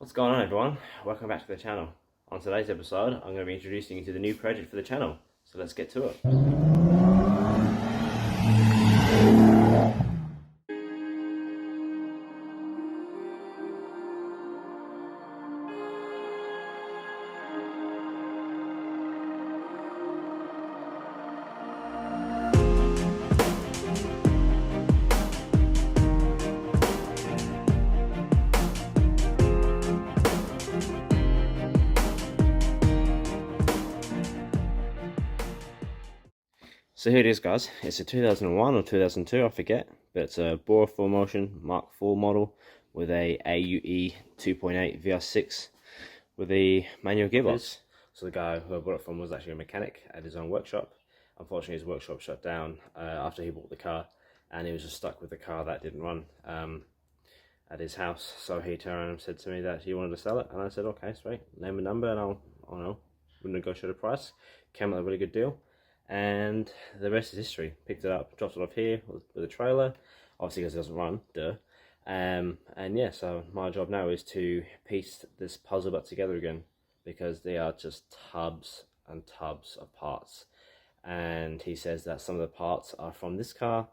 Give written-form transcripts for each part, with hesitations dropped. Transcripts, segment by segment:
What's going on, everyone? Welcome back to the channel. On today's episode, I'm going to be introducing you to the new project for the channel. So let's get to it. So here it is, guys. It's a 2001 or 2002, I forget, but it's a Bora 4motion Mark IV model with a AUE 2.8 VR6 with a manual gearbox. So the guy who I bought it from was actually a mechanic at his own workshop. Unfortunately, his workshop shut down after he bought the car, and he was just stuck with the car that didn't run at his house. So he turned around and said to me that he wanted to sell it, and I said, okay, sweet, name a number and I'll negotiate a price. Came up with a really good deal. And the rest is history. Picked it up, dropped it off here with a trailer, obviously because it doesn't run, duh. And yeah, so my job now is to piece this puzzle back together again, because they are just tubs and tubs of parts. And he says that some of the parts are from this car,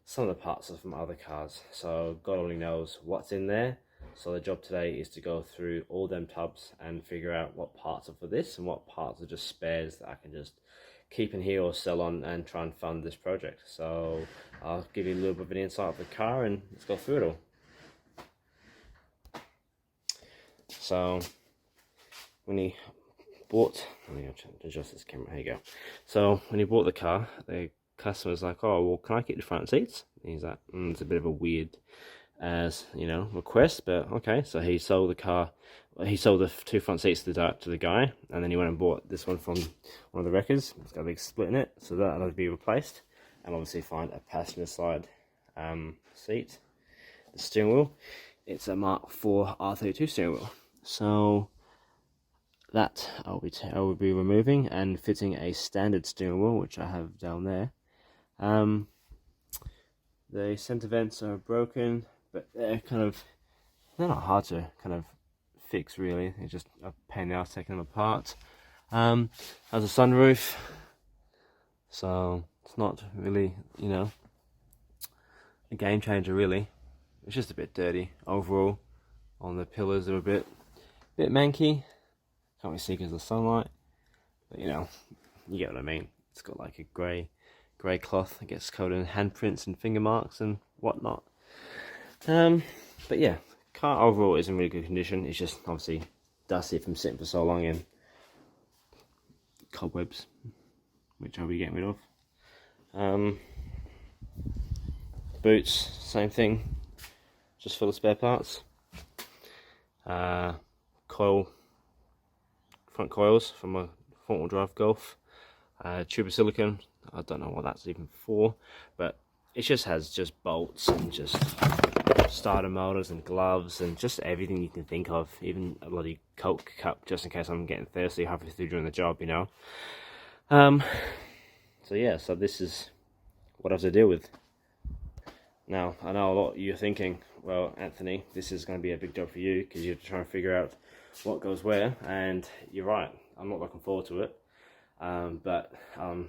some of the parts are from other cars, so God only knows what's in there. So the job today is to go through all them tubs and figure out what parts are for this and what parts are just spares that I can just keep in here or sell on and try and fund this project. So I'll give you a little bit of an insight of the car and let's go through it all. So when he bought, let me adjust this camera, here you go. So when he bought the car, the customer's like, oh, well, can I get the front seats? And he's like, it's a bit of a weird, request, but okay. So he sold the car. He sold the two front seats to the guy, and then he went and bought this one from one of the wreckers. It's got a big split in it, so that'll be replaced. And obviously find a passenger side seat. The steering wheel, it's a Mark IV R32 steering wheel. So that I will be removing and fitting a standard steering wheel, which I have down there. The center vents are broken, but they're not hard to kind of fix, really. It's just a pain in the ass taking them apart. Has a sunroof, so it's not really, a game changer, really. It's just a bit dirty overall. On the pillars, they're a bit manky. Can't really see because of the sunlight, but you get what I mean. It's got like a grey cloth that gets coated in handprints and finger marks and whatnot. But yeah, car overall is in really good condition. It's just obviously dusty from sitting for so long in cobwebs, which I'll be getting rid of. Boots, same thing, just full of spare parts. Front coils from a front-wheel drive Golf. Tube of silicone. I don't know what that's even for, but it just has just bolts and just starter motors and gloves and just everything you can think of, even a bloody Coke cup just in case I'm getting thirsty halfway through doing the job, So yeah, so this is what I have to deal with. Now, I know a lot of you are thinking, well, Anthony, this is going to be a big job for you because you have to try and figure out what goes where, and you're right, I'm not looking forward to it. But I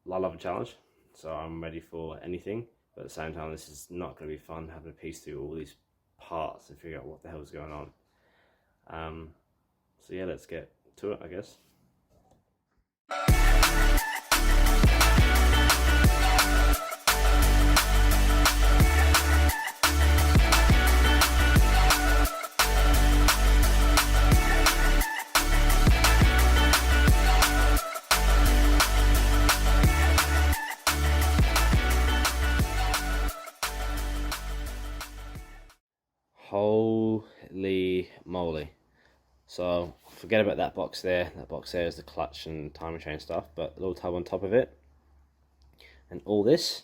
love a challenge, so I'm ready for anything. But at the same time, this is not going to be fun having to piece through all these parts and figure out what the hell is going on. So yeah, let's get to it, I guess. Holy moly. So forget about that box there. That box there is the clutch and timing chain stuff, but a little tub on top of it. And all this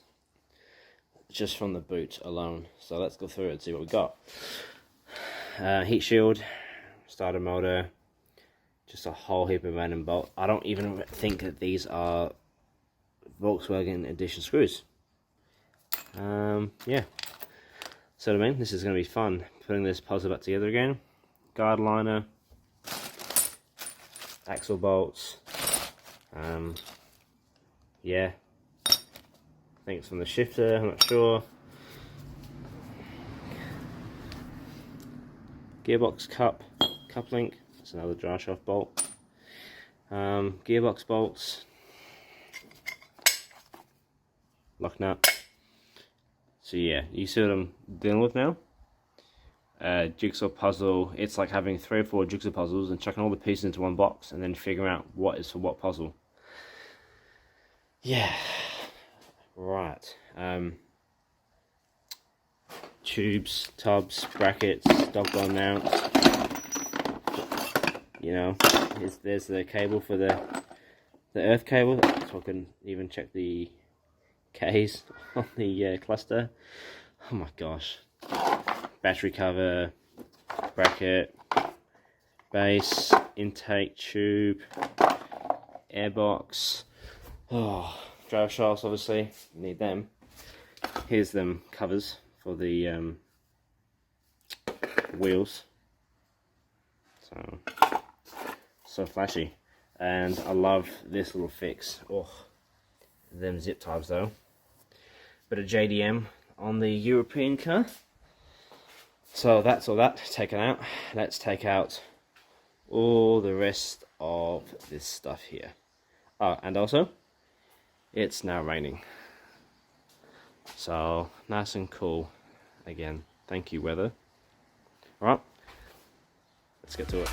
just from the boot alone. So let's go through it and see what we got. Heat shield, starter motor, just a whole heap of random bolts. I don't even think that these are Volkswagen edition screws. Yeah. So I mean, this is going to be fun, putting this puzzle back together again. guard liner, axle bolts. Yeah, I think it's from the shifter, I'm not sure. Gearbox cup link, that's another dry shaft bolt. Gearbox bolts, lock nut. So yeah, you see what I'm dealing with now? Jigsaw puzzle. It's like having 3 or 4 jigsaw puzzles and chucking all the pieces into one box and then figuring out what is for what puzzle. Yeah, right. Tubes, tubs, brackets, doggone mounts. You know, there's the cable for the earth cable, so I can even check the K's on the cluster. Oh my gosh. Battery cover, bracket, base, intake tube, airbox. Oh, drive shafts, obviously, need them. Here's them covers for the wheels. So flashy. And I love this little fix. Oh, them zip ties though. Bit of JDM on the European car. So that's all that taken out. Let's take out all the rest of this stuff here. Oh, and also, it's now raining. So, nice and cool. Again, thank you, weather. Alright, let's get to it.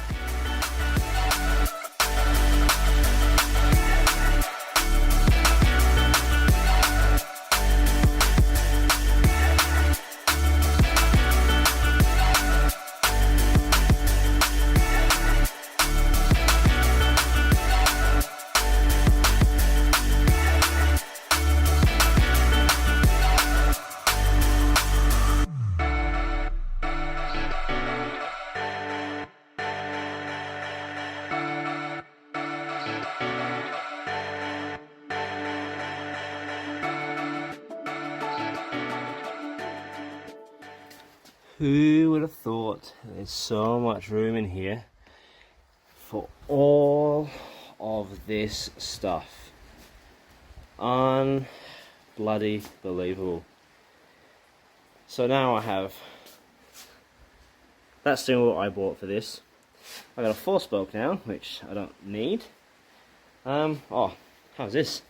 Who would have thought there's so much room in here for all of this stuff? Unbloody believable. So now I have that steering wheel I bought for this. I got a 4-spoke now, which I don't need. Oh, how's this?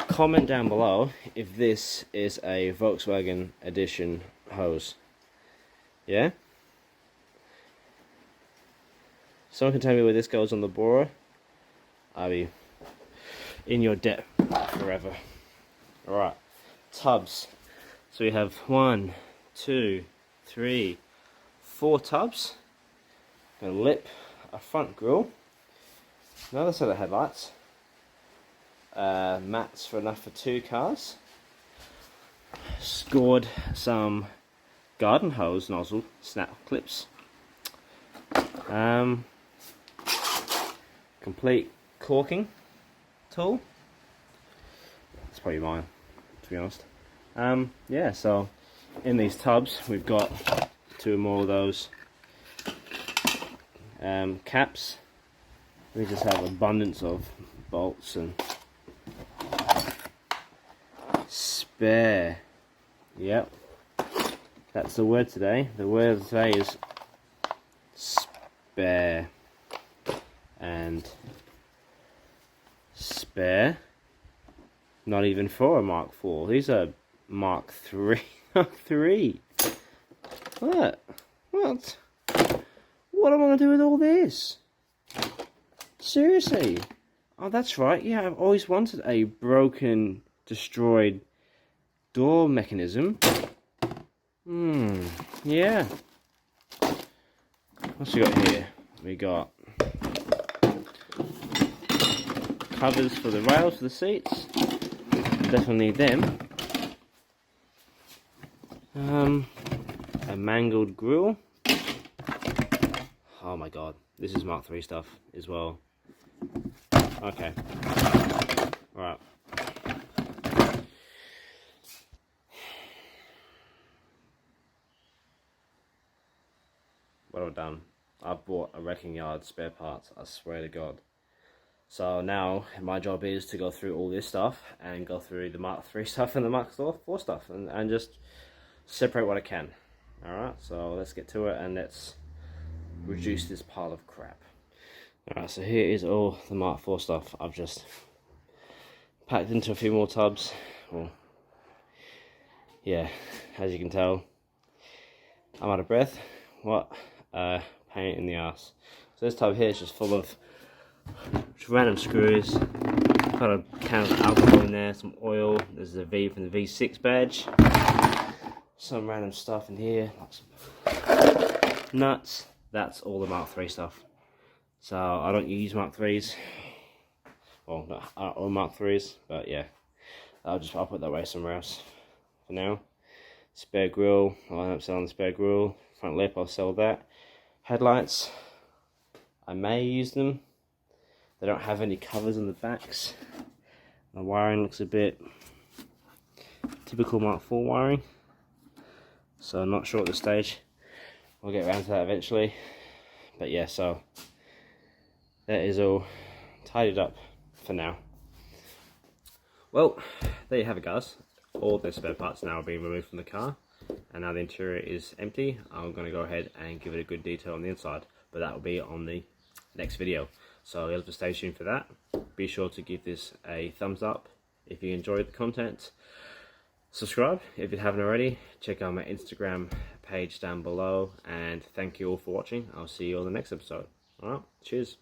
Comment down below if this is a Volkswagen edition hose. Yeah? Someone can tell me where this goes on the Bora. I'll be in your debt forever. Alright, tubs. So we have 1, 2, 3, 4 tubs. A lip, a front grille, another set of headlights, mats for enough for 2 cars. Scored some garden hose nozzle snap clips. Complete caulking tool. It's probably mine, to be honest. Yeah, so in these tubs we've got 2 more of those caps. We just have abundance of bolts and spare. Yep, that's the word today. The word of today is spare. And spare, not even for a Mark 4. These are Mark 3. Mark 3. What? What? What am I going to do with all this? Seriously? Oh, that's right. Yeah, I've always wanted a broken, destroyed door mechanism. Yeah. What's we got here? We got covers for the rails for the seats. Definitely need them. A mangled grille. Oh my god, this is Mark 3 stuff as well. Okay. Right. What what I've done. I've bought a wrecking yard spare parts, I swear to God. So now my job is to go through all this stuff and go through the Mark III stuff and the Mark IV stuff and just separate what I can. Alright, so let's get to it and let's reduce this pile of crap. Alright, so here is all the Mark IV stuff. I've just packed into a few more tubs. Well, yeah, as you can tell, I'm out of breath. What a pain in the ass. So this tub here is just full of random screws. Got a can of alcohol in there, some oil. There's a V from the V6 badge. Some random stuff in here, like some nuts. That's all the Mark III stuff. So I don't use Mark IIIs. Well, not all Mark IIIs, but yeah. I'll put that away somewhere else for now. Spare grille, I'll end up selling the spare grille. Front lip, I'll sell that. Headlights, I may use them. They don't have any covers on the backs. The wiring looks a bit typical Mark IV wiring. So I'm not sure at this stage. We'll get around to that eventually. But yeah, so that is all tidied up for now. Well, there you have it, guys. All the spare parts now are being removed from the car, and now the interior is empty. I'm going to go ahead and give it a good detail on the inside, but that will be on the next video. So you'll have to stay tuned for that. Be sure to give this a thumbs up if you enjoyed the content. Subscribe if you haven't already. Check out my Instagram page down below, and thank you all for watching. I'll see you on the next episode. Alright, cheers.